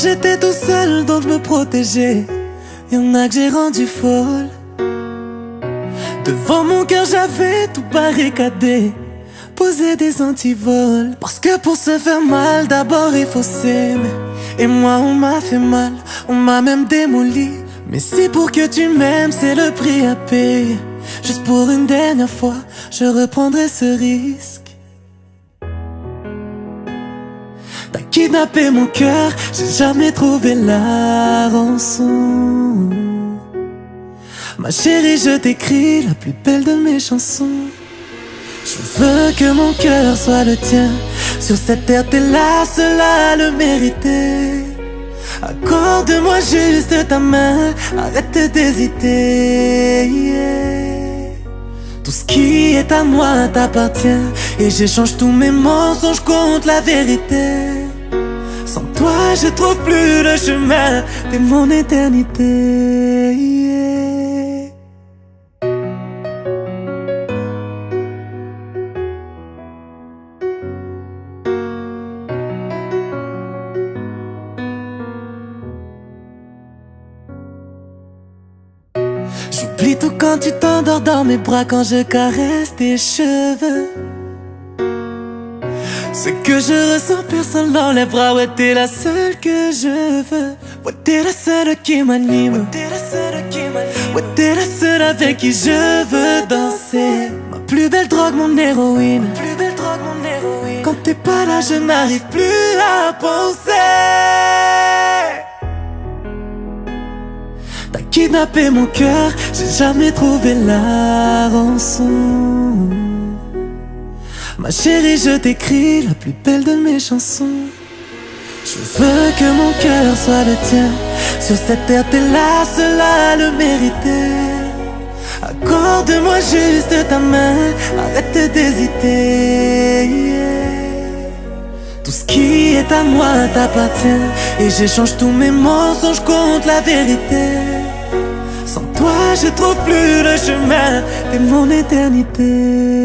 j'étais tout seul, donc je me protégeais. Y'en a que j'ai rendu folle. Devant mon cœur j'avais tout barricadé, posé des antivols. Parce que pour se faire mal, d'abord il faut s'aimer. Et moi on m'a fait mal, on m'a même démoli. Mais si pour que tu m'aimes c'est le prix à payer, juste pour une dernière fois, je reprendrai ce risque. T'as kidnappé mon cœur, j'ai jamais trouvé la rançon. Ma chérie, je t'écris la plus belle de mes chansons. Je veux que mon cœur soit le tien. Sur cette terre, t'es la seule à le mériter. Accorde-moi juste ta main, arrête d'hésiter, yeah. Tout ce qui est à moi t'appartient, et j'échange tous mes mensonges contre la vérité. Sans toi je trouve plus le chemin, t'es mon éternité, yeah. J'oublie tout quand tu t'endors dans mes bras, quand je caresse tes cheveux. Ce que je ressens, personne l'enlèvera. Ouais, t'es la seule que je veux. Ouais, t'es la seule qui m'anime. Ouais, t'es la seule avec qui je veux danser. Ma plus belle drogue, mon héroïne. Quand t'es pas là, je n'arrive plus à penser. T'as kidnappé mon cœur, j'ai jamais trouvé la rançon. Ma chérie, je t'écris la plus belle de mes chansons. Je veux que mon cœur soit le tien. Sur cette terre, t'es la seule à le mériter. Accorde-moi juste ta main, arrête d'hésiter, yeah. Tout ce qui est à moi t'appartient, et j'échange tous mes mensonges contre la vérité. Sans toi je trouve plus le chemin, t'es mon éternité.